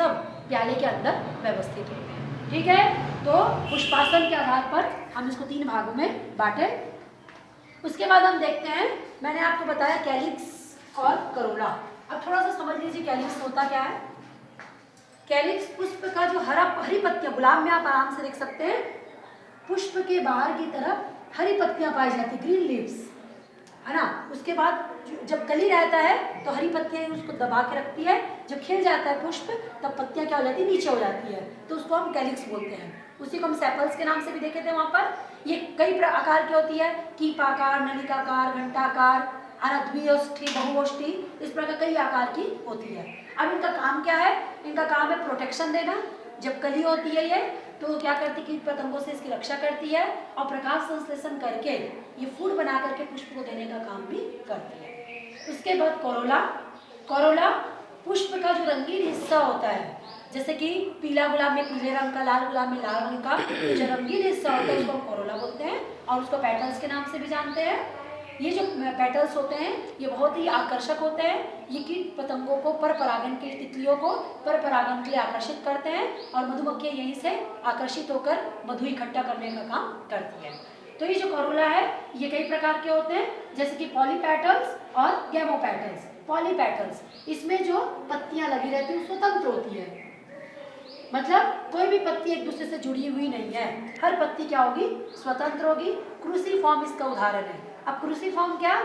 सब प्याले के अंदर व्यवस्थित होते हैं। ठीक है, तो पुष्पासन के आधार पर हम इसको 3 भागों में बांटे। उसके बाद हम देखते हैं, मैंने आपको बताया कैलिक्स और करोला। अब थोड़ा सा समझ लीजिए कैलिक्स होता क्या है। कैलिक्स पुष्प का जो हरी पत्तियां, गुलाब में आप आराम से देख सकते हैं, पुष्प के बाहर की तरफ हरी पत्तियां पाई जाती, ग्रीन लीव्स, है ना। उसके बाद जब कली रहता है तो हरी पत्तियां उसको दबा के रखती है, जब खिल जाता है पुष्प तब पत्तियां क्या हो जाती है, नीचे हो जाती है, तो उसको हम कैलिक्स बोलते हैं। उसी को हम सेपल्स के नाम से भी देखे थे वहाँ पर। ये कई आकार की होती है, कीपाकार, नलिकाकार, घंटाकार, द्विओष्ठी, बहुओष्ठी, इस प्रकार कई आकार की होती है। अब इनका काम क्या है, इनका काम है प्रोटेक्शन देना। जब कली होती है ये तो क्या करती है, कीट पतंगों से इसकी रक्षा करती है और प्रकाश संश्लेषण करके ये फूड बना करके पुष्प को देने का काम भी करती है। उसके बाद कोरोला। कोरोला पुष्प का जो रंगीन हिस्सा होता है, जैसे कि पीला गुलाब में पीले रंग का, लाल गुलाब में लाल रंग का, जो रंगीन हिस्सा होता है उसको हम कोरोला बोलते हैं और उसको पेटल्स के नाम से भी जानते हैं। ये जो पेटल्स होते हैं ये बहुत ही आकर्षक होते हैं। ये कीट पतंगों को परपरागन के लिए, तितलियों को परपरागन के लिए आकर्षित करते हैं और मधुमक्खियां यहीं से आकर्षित होकर मधु इकट्ठा करने का काम करती है। तो ये जो कोरोला है ये कई प्रकार के होते हैं, जैसे कि पॉलीपेटल्स और गैमोपेटल्स। पॉलीपेटल्स, इसमें जो पत्तियां लगी रहती है स्वतंत्र होती है, मतलब कोई भी पत्ती एक दूसरे से जुड़ी हुई नहीं है, हर पत्ती क्या होगी, स्वतंत्र होगी। क्रूसीफॉर्म इसका उदाहरण है। अब क्रूसीफॉर्म क्या,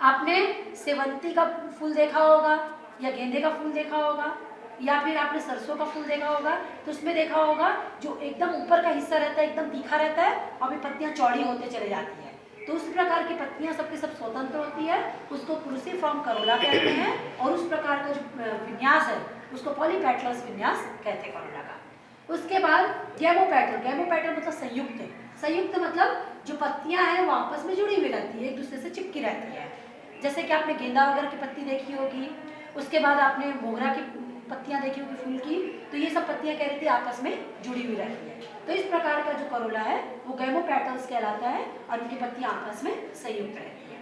आपने सेवंती का फूल देखा होगा या गेंदे का फूल देखा होगा या फिर आपने सरसों का फूल देखा होगा, तो उसमें देखा होगा जो एकदम ऊपर का हिस्सा रहता है एकदम तीखा रहता है और भी पत्तियां चौड़ी होते चले जाती है। तो उस प्रकार की पत्तियां सबकी सब स्वतंत्र होती है, उसको क्रूसीफॉर्म करोला कहते हैं। और उस प्रकार का जो विन्यास है उसको पॉलीपेटलस विन्यास कहते हैं करोला का। उसके बाद गैमोपेटल। गैमोपेटल मतलब संयुक्त। संयुक्त मतलब जो पत्तियां हैं वो आपस में जुड़ी हुई रहती है, एक दूसरे से चिपकी रहती है। जैसे कि आपने गेंदा वगैरह की पत्ती देखी होगी, उसके बाद आपने मोगरा की पत्तियां देखी होगी फूल की, तो ये सब पत्तियां कह रही थी आपस में जुड़ी हुई रहती है। तो इस प्रकार का जो करोला है वो गैमोपेटल्स कहलाता है और उनकी पत्तियां आपस में संयुक्त रहती है।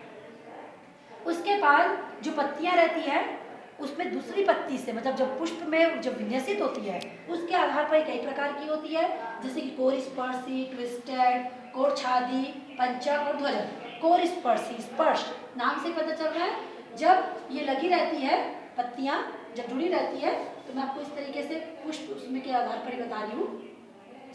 उसके बाद जो पत्तियां रहती है उसमें दूसरी पत्ती से, मतलब जब पुष्प में जब विन्यासित होती है उसके आधार पर कई प्रकार की होती है, जैसे कि कोरस्पर्शी, ट्विस्टेड, कोरछादी, पंचक और ध्वजक। कोरस्पर्शी, स्पर्श नाम से पता चल रहा है, जब ये लगी रहती है पत्तियां जब जुड़ी रहती है, तो मैं आपको इस तरीके से पुष्प उसमें के आधार पर ही बता रही हूँ।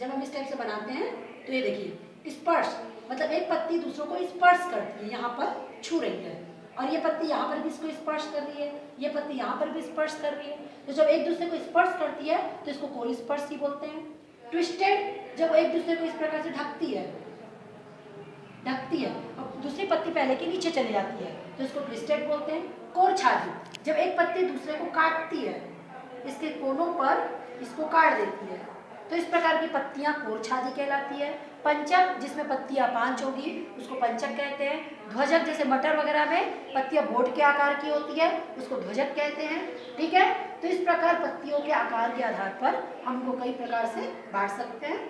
जब हम इस टाइप से बनाते हैं तो ये देखिए, स्पर्श मतलब एक पत्ती दूसरों को स्पर्श करती है, यहाँ पर छू रही है, और ये पत्ती यहाँ पर भी इसको स्पर्श कर रही है, ये पत्ती यहाँ पर भी स्पर्श कर रही है। तो जब एक दूसरे को स्पर्श करती है तो इसको कोरस्पर्शी बोलते हैं। ट्विस्टेड, जब एक दूसरे को इस प्रकार से ढकती है और दूसरी पत्ती पहले के नीचे चली जाती है तो इसको ट्विस्टेड बोलते हैं। कोरछादी, जब एक पत्ती दूसरे को काटती है, इसके कोनों पर इसको काट देती है, तो इस प्रकार की पत्तियां कोरछादी कहलाती है। पंचक, जिसमें पत्तियां 5 होगी उसको पंचक कहते हैं। ध्वजक, जैसे मटर वगैरह में पत्तियां बोट के आकार की होती है उसको ध्वजक कहते हैं। ठीक है, तो इस प्रकार पत्तियों के आकार के आधार पर हमको कई प्रकार से बांट सकते हैं।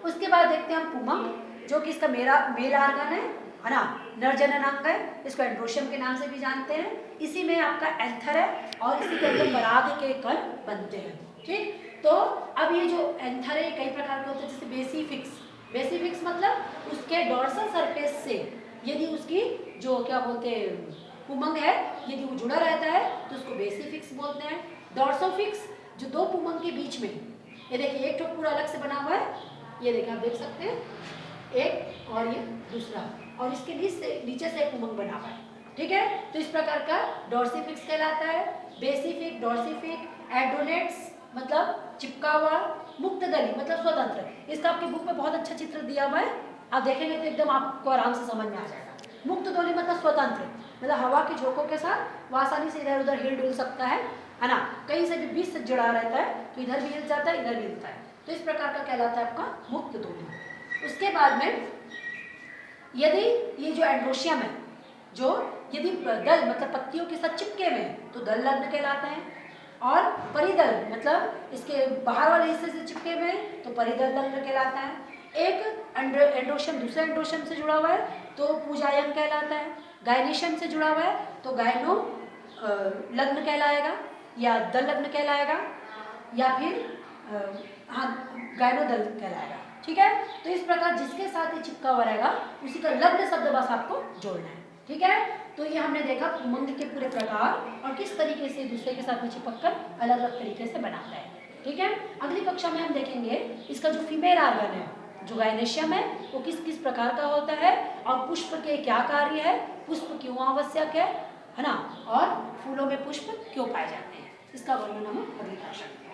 उसके बाद देखते हैं हम पुमंग, जो कि इसका मेल आर्गन है ना, नर जननांग है, इसको एंड्रोशियम के नाम से भी जानते हैं। इसी में आपका एंथर है और इसी के अंदर पराग के कण बनते हैं। ठीक, तो अब ये जो एंथर है कई प्रकार के होते हैं, जैसे बेसिफिक्स। बेसिफिक्स मतलब उसके डोर्सल सरफेस से यदि उसकी जो क्या बोलते हैं पुमंग है यदि वो जुड़ा रहता है तो उसको बेसिफिक्स बोलते हैं। डोर्सोफिक्स, जो दो पुमंग के बीच में, ये देखिए एक ठोक पूरा अलग से बना हुआ है, ये देखिए आप देख सकते हैं, एक और ये दूसरा, और इसके नीचे से एक पुमंग बना हुआ है। ठीक है, तो इस प्रकार का डोर्सिफिक्स कहलाता है। बेसिफिक, डोर्सिफिक, एडोनेट्स मतलब चिपका हुआ, मुक्तदली मतलब स्वतंत्र। इसका आपकी बुक में बहुत अच्छा चित्र दिया हुआ है, आप देखेंगे तो एकदम आपको आराम से समझ में आ जाएगा। मुक्तदली मतलब स्वतंत्र, मतलब हवा के झोंकों के साथ वो आसानी से इधर उधर हिल डुल सकता है ना, कहीं से भी बीच से जुड़ा रहता है तो इधर भी हिल जाता है इधर भी हिलता है, तो इस प्रकार का कहलाता है आपका मुक्तदली। उसके बाद में यदि ये जो एंड्रोशियम है, जो यदि दल मतलब पत्तियों के साथ चिपके हुए हैं तो दल लग्न कहलाते हैं, और परिदल मतलब इसके बाहर वाले हिस्से से चिपके हुए हैं तो परिदल लग्न कहलाता है। एक एंड्रोशियम दूसरे एंड्रोशियम से जुड़ा हुआ है तो पूजायन कहलाता है। गायनेशियम से जुड़ा हुआ है तो गायनो लग्न कहलाएगा। या दल लग्न कहलाएगा, या फिर हाँ गायनोदल कहलाएगा। ठीक है, तो इस प्रकार जिसके साथ ये चिपका हुआ रहेगा उसी का लग्न शब्द बस आपको जोड़ना है। ठीक है, तो ये हमने देखा पुमंग के पूरे प्रकार और किस तरीके से दूसरे के साथ में चिपक कर अलग अलग तरीके से बनाता है। ठीक है, अगली कक्षा में हम देखेंगे इसका जो फीमेल आर्गन है, जो गायनेशियम है, वो किस किस प्रकार का होता है और पुष्प के क्या कार्य है, पुष्प क्यों आवश्यक है ना, और फूलों में पुष्प क्यों पाए जाते हैं, इसका वर्णन हम अगली कक्षा में